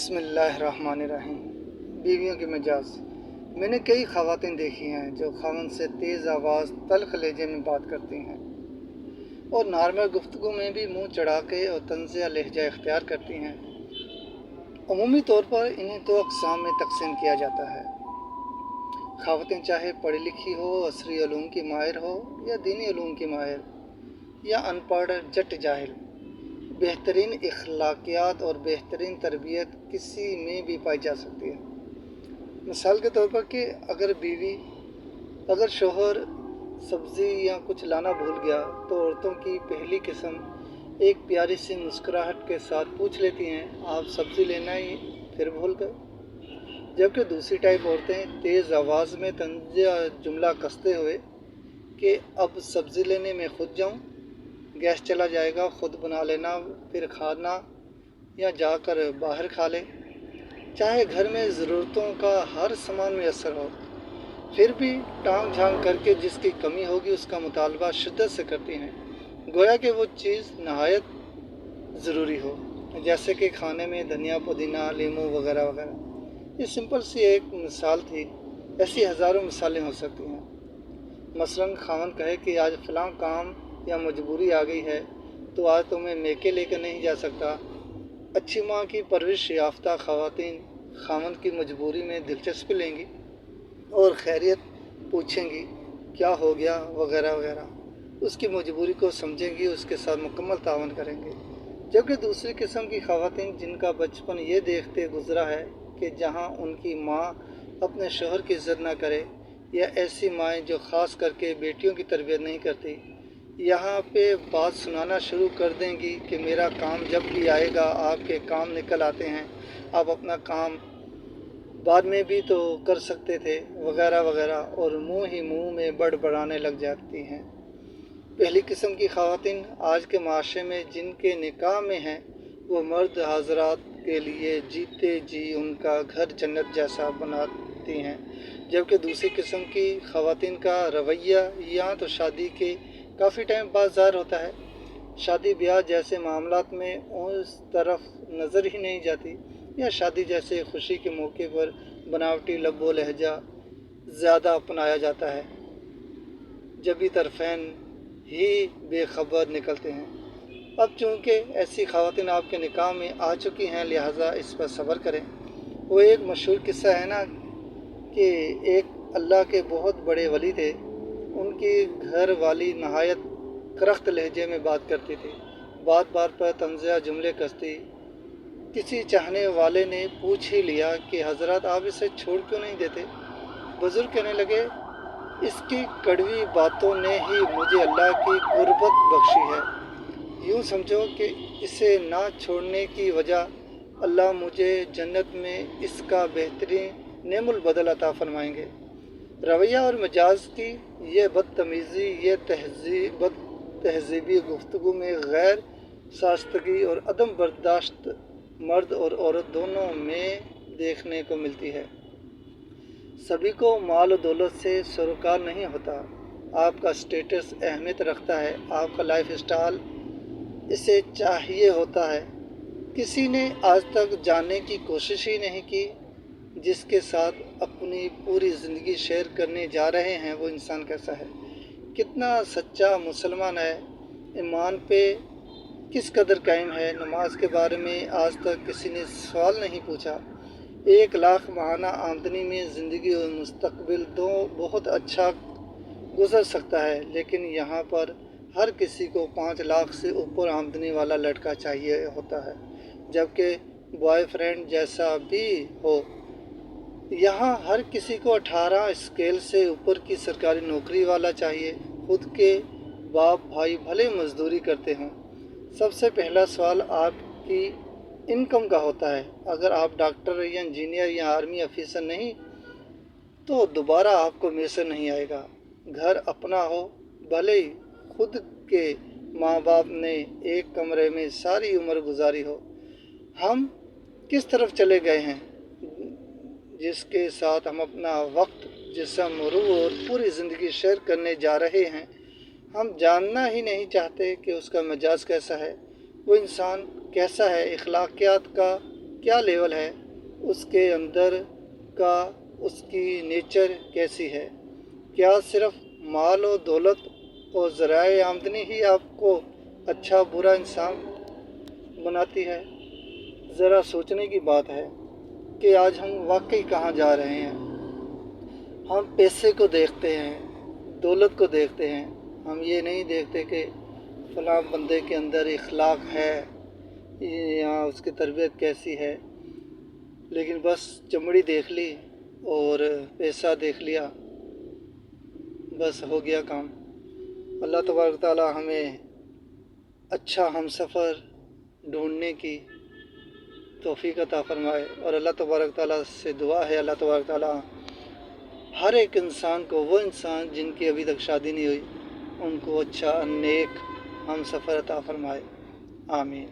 बिस्मिल्लाहिर्रहमानिर्रहीम। बीवियों के मिजाज। मैंने कई ख़वातीन देखी हैं जो ख़ावंद से तेज़ आवाज़ तल्ख़ लहजे में बात करती हैं और नॉर्मल गुफ्तगू में भी मुंह चढ़ा के और तंज़िया लहजा इख्तियार करती हैं। अमूमी तौर पर इन्हें दो अक़साम में तक़सीम किया जाता है। ख़वातीन चाहे पढ़ी लिखी हो, असरी उलूम की माहिर हो या दीनी उलूम की माहिर या अनपढ़ जट जाहिल, बेहतरीन इखलाकियात और बेहतरीन तरबियत किसी में भी पाई जा सकती है। मिसाल के तौर पर कि अगर शोहर सब्ज़ी या कुछ लाना भूल गया तो औरतों की पहली किस्म एक प्यारी सी मुस्कुराहट के साथ पूछ लेती हैं, आप सब्ज़ी लेना ही फिर भूल गए। जबकि दूसरी टाइप औरतें तेज़ आवाज़ में तंज़िया जुमला कसते हुए कि अब सब्ज़ी लेने में खुद जाऊं, गैस चला जाएगा, ख़ुद बना लेना फिर खाना या जाकर बाहर खा ले। चाहे घर में ज़रूरतों का हर सामान मैसर हो, फिर भी टांग झांक करके जिसकी कमी होगी उसका मुतालबा शिद्दत से करती हैं, गोया कि वो चीज़ नहायत ज़रूरी हो, जैसे कि खाने में धनिया, पुदीना, लीमू वगैरह वगैरह। ये सिंपल सी एक मिसाल थी, ऐसी हज़ारों मिसालें हो सकती हैं। मसलन खावंद कहे कि आज फ़लाँ काम या मजबूरी आ गई है तो आज तो मैं मेके लेकर नहीं जा सकता। अच्छी माँ की परवरिश याफ्ता ख़वातीन खावंद की मजबूरी में दिलचस्पी लेंगी और खैरियत पूछेंगी, क्या हो गया वगैरह वगैरह। उसकी मजबूरी को समझेंगी, उसके साथ मुकम्मल तावन करेंगे। जबकि दूसरी किस्म की ख़वातीन जिनका बचपन ये देखते गुज़रा है कि जहाँ उनकी माँ अपने शोहर की इज़्ज़त ना करे, या ऐसी माएँ जो ख़ास करके बेटियों की तरबियत नहीं करती, यहाँ पे बात सुनाना शुरू कर देंगी कि मेरा काम जब भी आएगा, आपके काम निकल आते हैं, आप अपना काम बाद में भी तो कर सकते थे वगैरह वगैरह, और मुंह ही मुंह में बड़बड़ाने लग जाती हैं। पहली किस्म की ख़वातीन आज के माशरे में जिनके निकाह में हैं, वो मर्द हज़रात के लिए जीते जी उनका घर जन्नत जैसा बनाती हैं। जबकि दूसरी किस्म की ख़वातीन का रवैया या तो शादी के काफ़ी टाइम बाद ज़ाहिर होता है, शादी ब्याह जैसे मामलात में उस तरफ नज़र ही नहीं जाती, या शादी जैसे खुशी के मौके पर बनावटी लब्बो लहजा ज़्यादा अपनाया जाता है, जबी तरफ़ैन ही बेखबर निकलते हैं। अब चूँकि ऐसी ख़वातीन आपके निकाह में आ चुकी हैं, लिहाजा इस पर सब्र करें। वो एक मशहूर किस्सा है ना कि एक अल्लाह के बहुत बड़े वली थे, उनकी घर वाली नहायत करख्त लहजे में बात करती थी, बात बात पर तंज़िया जुमले कसती। किसी चाहने वाले ने पूछ ही लिया कि हज़रत आप इसे छोड़ क्यों नहीं देते। बुज़ुर्ग कहने लगे, इसकी कड़वी बातों ने ही मुझे अल्लाह की कुर्बत बख्शी है। यूँ समझो कि इसे ना छोड़ने की वजह अल्लाह मुझे जन्नत में इसका बेहतरीन नेमुल बदल अता फरमाएंगे। रवैया और मिजाज की ये बदतमीज़ी, ये तहज़ीबी गुफ्तगू में गैर सास्तगी और अदम बर्दाश्त मर्द और औरत दोनों में देखने को मिलती है। सभी को माल और दौलत से सरोकार नहीं होता। आपका स्टेटस अहमियत रखता है, आपका लाइफ स्टाइल इसे चाहिए होता है। किसी ने आज तक जानने की कोशिश ही नहीं की जिसके साथ अपनी पूरी ज़िंदगी शेयर करने जा रहे हैं वो इंसान कैसा है, कितना सच्चा मुसलमान है, ईमान पे किस कदर कायम है। नमाज के बारे में आज तक किसी ने सवाल नहीं पूछा। 1 लाख माहाना आमदनी में ज़िंदगी और मुस्तकबिल दो बहुत अच्छा गुजर सकता है, लेकिन यहाँ पर हर किसी को 5 लाख से ऊपर आमदनी वाला लड़का चाहिए होता है, जबकि बॉयफ्रेंड जैसा भी हो। यहाँ हर किसी को 18 स्केल से ऊपर की सरकारी नौकरी वाला चाहिए, खुद के बाप भाई भले मजदूरी करते हों। सबसे पहला सवाल आपकी इनकम का होता है। अगर आप डॉक्टर या इंजीनियर या आर्मी ऑफिसर नहीं तो दोबारा आपको मैसर नहीं आएगा। घर अपना हो, भले ही खुद के माँ बाप ने एक कमरे में सारी उम्र गुजारी हो। हम किस तरफ चले गए हैं जिसके साथ हम अपना वक्त, जिस्म, रूह और पूरी ज़िंदगी शेयर करने जा रहे हैं। हम जानना ही नहीं चाहते कि उसका मिजाज कैसा है, वो इंसान कैसा है, इखलाकियात का کیا لیول ہے اس کے اندر کا، اس کی نیچر کیسی ہے؟ کیا صرف مال و دولت اور ذرائع آمدنی ہی آپ کو اچھا برا انسان بناتی ہے؟ ذرا سوچنے کی بات ہے کہ آج ہم واقعی کہاں جا رہے ہیں۔ ہم پیسے کو دیکھتے ہیں، دولت کو دیکھتے ہیں، ہم یہ نہیں دیکھتے کہ فلاں بندے کے اندر اخلاق ہے یا اس کی تربیت کیسی ہے، لیکن بس چمڑی دیکھ لی اور پیسہ دیکھ لیا، بس ہو گیا کام۔ اللہ تبارک تعالیٰ ہمیں اچھا ہم سفر ڈھونڈنے کی توفیق عطا فرمائے، اور اللہ تبارک تعالیٰ سے دعا ہے اللہ تبارک تعالیٰ ہر ایک انسان کو، وہ انسان جن کی ابھی تک شادی نہیں ہوئی، ان کو اچھا نیک ہم سفر عطا فرمائے، آمین۔